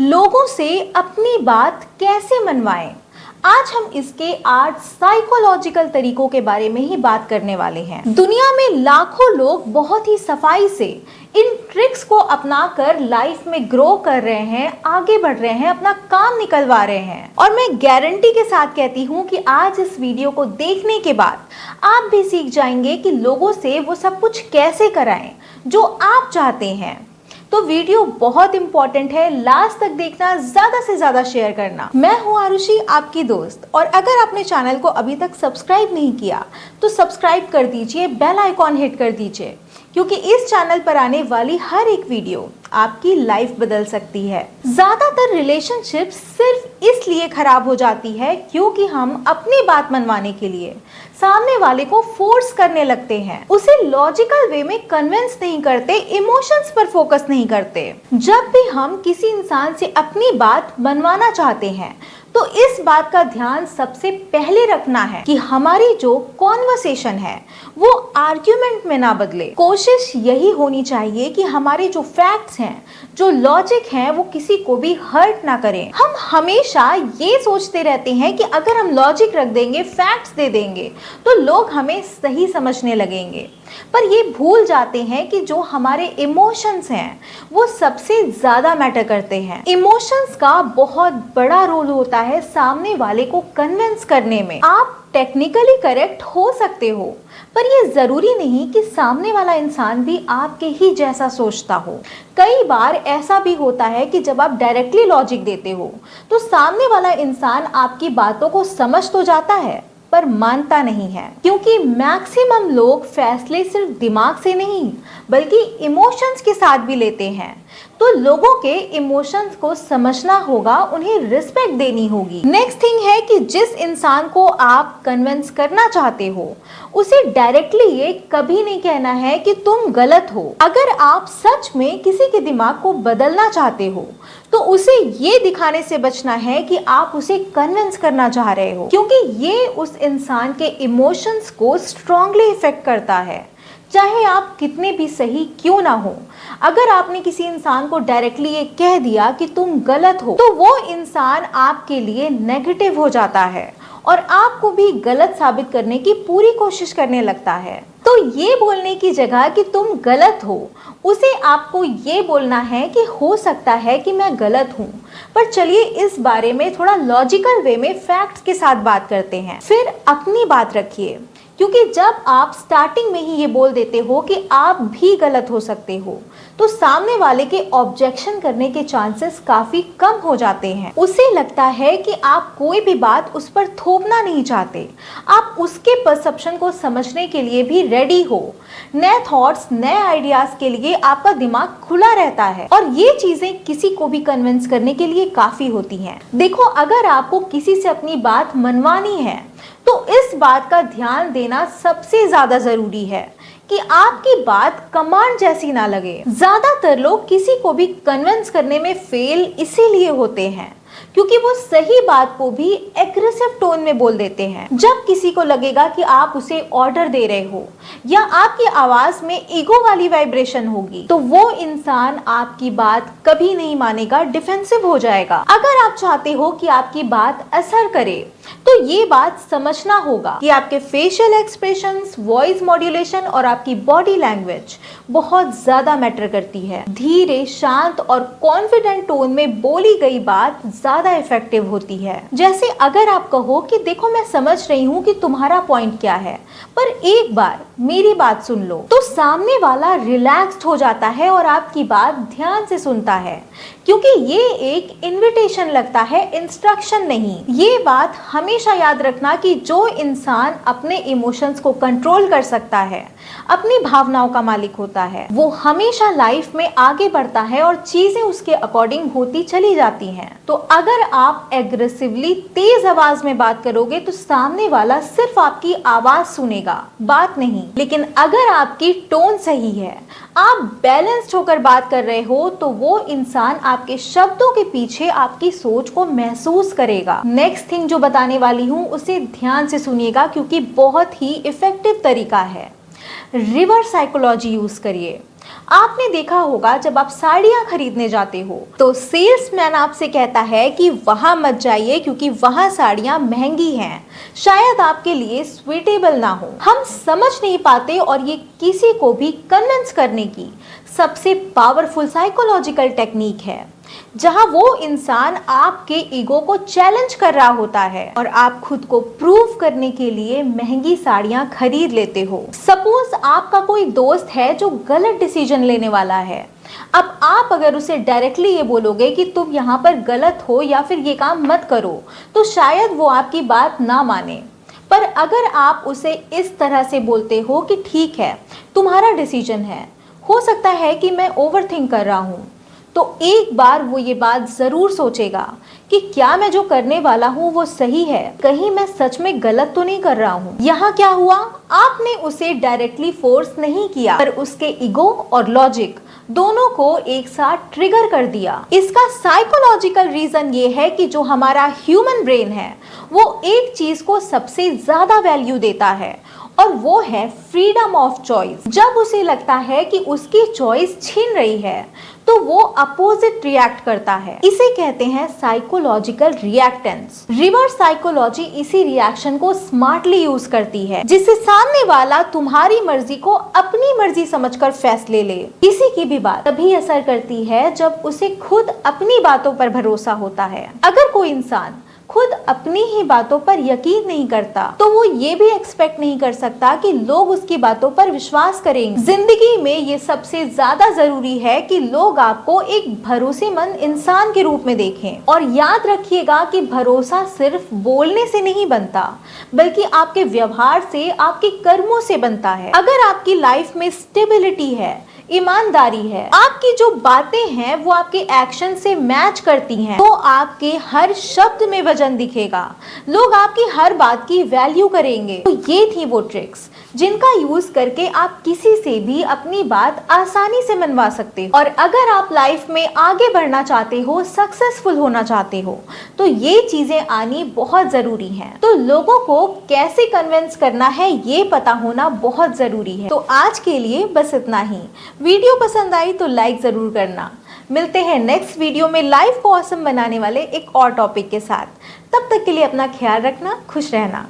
लोगों से अपनी बात कैसे मनवाएं। आज हम इसके 8 साइकोलॉजिकल तरीकों के बारे में ही बात करने वाले हैं। दुनिया में लाखों लोग बहुत ही सफाई से इन ट्रिक्स को अपनाकर लाइफ में ग्रो कर रहे हैं, आगे बढ़ रहे हैं, अपना काम निकलवा रहे हैं। और मैं गारंटी के साथ कहती हूँ कि आज इस वीडियो को देखने के बाद आप भी सीख जाएंगे कि लोगों से वो सब कुछ कैसे कराएं जो आप चाहते हैं। तो वीडियो बहुत इंपॉर्टेंट है, लास्ट तक देखना, ज्यादा से ज्यादा शेयर करना। मैं हूं आरुषि, आपकी दोस्त, और अगर आपने चैनल को अभी तक सब्सक्राइब नहीं किया तो सब्सक्राइब कर दीजिए, बेल आइकॉन हिट कर दीजिए, क्योंकि इस चैनल पर आने वाली हर एक वीडियो आपकी लाइफ बदल सकती है। ज्यादातर रिलेशनशिप सिर्फ इसलिए खराब हो जाती है क्योंकि हम अपनी बात मनवाने के लिए सामने वाले को फोर्स करने लगते हैं, उसे लॉजिकल वे में कन्विंस नहीं करते, इमोशंस पर फोकस नहीं करते। जब भी हम किसी इंसान से अपनी बात मनवाना चाहते हैं तो इस बात का ध्यान सबसे पहले रखना है कि हमारी जो कॉन्वर्सेशन है वो आर्ग्यूमेंट में ना बदले। कोशिश यही होनी चाहिए कि हमारे जो फैक्ट्स हैं, जो लॉजिक हैं, वो किसी को भी हर्ट ना करें। हम हमेशा ये सोचते रहते हैं कि अगर हम लॉजिक रख देंगे, फैक्ट्स दे देंगे तो लोग हमें सही समझने लगेंगे, पर ये भूल जाते हैं कि जो हमारे इमोशंस हैं वो सबसे ज्यादा मैटर करते हैं। इमोशंस का बहुत बड़ा रोल होता है सामने वाले को कन्विंस करने में। आप टेक्निकली करेक्ट हो सकते हो, पर ये जरूरी नहीं कि सामने वाला इंसान भी आपके ही जैसा सोचता हो। कई बार ऐसा भी होता है कि जब आप डायरेक्टली लॉजिक देते हो तो सामने वाला इंसान आपकी बातों को समझ तो जाता है पर मानता नहीं है, क्योंकि मैक्सिमम लोग फैसले सिर्फ दिमाग से नहीं बल्कि इमोशंस के साथ भी लेते हैं। तो लोगों के इमोशंस को समझना होगा, उन्हें रिस्पेक्ट देनी होगी। नेक्स्ट थिंग है कि जिस इंसान को आप कन्विंस करना चाहते हो उसे डायरेक्टली ये कभी नहीं कहना है कि तुम गलत हो। अगर आप सच में किसी के दिमाग को बदलना चाहते हो तो उसे ये दिखाने से बचना है कि आप उसे कन्विंस करना चाह रहे हो, क्योंकि ये उस इंसान के इमोशंस को स्ट्रांगली इफेक्ट करता है, चाहे आप कितने भी सही क्यों ना हो। अगर आपने किसी इंसान को डायरेक्टली ये कह दिया कि तुम गलत हो तो वो इंसान आपके लिए नेगेटिव हो जाता है और आपको भी गलत साबित करने की पूरी कोशिश करने लगता है। तो ये बोलने की जगह कि तुम गलत हो, उसे आपको ये बोलना है कि हो सकता है कि मैं गलत हूँ, पर चलिए इस बारे में थोड़ा लॉजिकल वे में फैक्ट्स के साथ बात करते हैं। फिर अपनी बात रखिए, क्योंकि जब आप स्टार्टिंग में ही ये बोल देते हो कि आप भी गलत हो सकते हो तो सामने वाले के ऑब्जेक्शन करने के चांसेस काफी कम हो जाते हैं। उसे लगता है कि आप कोई भी बात उस पर थोपना नहीं चाहते, आप उसके परसेप्शन को समझने के लिए भी रेडी हो। नए थॉट्स, नए आइडियाज के लिए आपका दिमाग खुला रहता है और ये चीजें किसी को भी कन्विंस करने के लिए काफी होती हैं। देखो, अगर आपको किसी से अपनी बात मनवानी है तो इस बात का ध्यान देना सबसे ज्यादा जरूरी है कि आपकी बात कमांड जैसी ना लगे। ज्यादातर लोग किसी को भी कन्विंस करने में फेल इसीलिए होते हैं क्योंकि वो सही बात को भी एग्रेसिव टोन में बोल देते हैं। जब किसी को लगेगा कि आप उसे ऑर्डर दे रहे हो या आपकी आवाज में ईगो वाली वाइब्रेशन होगी तो वो इंसान आपकी बात कभी नहीं मानेगा, डिफेंसिव हो जाएगा। अगर आप चाहते हो कि आपकी बात असर करे तो ये बात समझना होगा कि आपके फेशियल एक्सप्रेशंस, वॉइस मॉड्यूलेशन और आपकी बॉडी लैंग्वेज बहुत ज्यादा मैटर करती है। धीरे, शांत और कॉन्फिडेंट टोन में बोली गई बात ज्यादा इफेक्टिव होती है। जैसे अगर आप कहो कि देखो, मैं समझ रही हूँ कि तुम्हारा पॉइंट क्या है, पर एक बार मेरी बात सुन लो, तो सामने वाला रिलैक्स्ड हो जाता है और आपकी बात ध्यान से सुनता है, क्योंकि ये एक इन्विटेशन लगता है, इंस्ट्रक्शन नहीं। ये बात हमेशा याद रखना कि जो इंसान अपने इमोशंस को कंट्रोल कर सकता है, अपनी भावनाओं का मालिक होता है, वो हमेशा लाइफ में आगे बढ़ता है और चीजें उसके अकॉर्डिंग होती चली जाती हैं। तो अगर आप एग्रेसिवली तेज आवाज में बात करोगे तो सामने वाला सिर्फ आपकी आवाज सुनेगा, बात नहीं। लेकिन अगर आपकी टोन सही है, आप बैलेंस्ड होकर बात कर रहे हो, तो वो इंसान आपके शब्दों के पीछे आपकी सोच को महसूस करेगा। नेक्स्ट थिंग जो बताने वाली हूँ उसे ध्यान से सुनिएगा, क्योंकि बहुत ही इफेक्टिव तरीका है। रिवर्स साइकोलॉजी यूज करिए। आपने देखा होगा जब आप साड़ियां खरीदने जाते हो तो सेल्समैन आपसे कहता है कि वहां मत जाइए क्योंकि वहां साड़ियां महंगी हैं, शायद आपके लिए स्वीटेबल ना हो। हम समझ नहीं पाते और ये किसी को भी कन्विंस करने की सबसे पावरफुल साइकोलॉजिकल टेक्निक है, जहां वो इंसान आपके ईगो को चैलेंज कर रहा होता है और आप खुद को प्रूव करने के लिए महंगी साड़ियां खरीद लेते हो। सपोज आपका कोई दोस्त है जो गलत डिसीजन लेने वाला है। अब आप अगर उसे डायरेक्टली ये बोलोगे कि तुम यहाँ पर गलत हो या फिर ये काम मत करो, तो शायद वो आपकी बात ना माने। पर अगर आप उसे इस तरह से बोलते हो कि ठीक है, तुम्हारा डिसीजन है, हो सकता है कि मैं ओवरथिंक कर रहा हूँ, तो एक बार वो ये बात जरूर सोचेगा कि क्या मैं जो करने वाला हूँ वो सही है, कहीं मैं सच में गलत तो नहीं कर रहा हूँ। यहाँ क्या हुआ, आपने उसे डायरेक्टली फोर्स नहीं किया पर उसके ईगो और लॉजिक दोनों को एक साथ ट्रिगर कर दिया। इसका साइकोलॉजिकल रीजन ये है कि जो हमारा ह्यूमन ब्रेन है वो एक चीज को सबसे ज्यादा वैल्यू देता है और वो है फ्रीडम ऑफ चॉइस। जब उसे लगता है कि उसकी चॉइस छीन रही है तो वो अपोजिट रिएक्ट करता है। इसे कहते हैं साइकोलॉजिकल रिएक्टेंस। रिवर्स साइकोलॉजी इसी रिएक्शन को स्मार्टली यूज करती है, जिससे सामने वाला तुम्हारी मर्जी को अपनी मर्जी समझकर फैसले ले। किसी की भी बात तभी असर करती है जब उसे खुद अपनी बातों पर भरोसा होता है। अगर कोई इंसान खुद अपनी ही बातों पर यकीन नहीं करता तो वो ये भी एक्सपेक्ट नहीं कर सकता कि लोग उसकी बातों पर विश्वास करेंगे। जिंदगी में ये सबसे ज्यादा जरूरी है कि लोग आपको एक भरोसेमंद इंसान के रूप में देखें। और याद रखिएगा कि भरोसा सिर्फ बोलने से नहीं बनता, बल्कि आपके व्यवहार से, आपके कर्मों से बनता है। अगर आपकी लाइफ में स्टेबिलिटी है, ईमानदारी है, आपकी जो बातें हैं वो आपके एक्शन से मैच करती हैं, तो आपके हर शब्द में वजन दिखेगा, लोग आपकी हर बात की वैल्यू करेंगे। तो ये थी वो ट्रिक्स जिनका यूज करके आप किसी से भी अपनी बात आसानी से मनवा सकते हो। और अगर आप लाइफ में आगे बढ़ना चाहते हो, सक्सेसफुल होना चाहते हो, तो ये चीजें आनी बहुत जरूरी हैं। तो लोगों को कैसे कन्विंस करना है ये पता होना बहुत जरूरी है। तो आज के लिए बस इतना ही। वीडियो पसंद आई तो लाइक जरूर करना। मिलते हैं नेक्स्ट वीडियो में लाइफ को ऑसम बनाने वाले एक और टॉपिक के साथ। तब तक के लिए अपना ख्याल रखना, खुश रहना।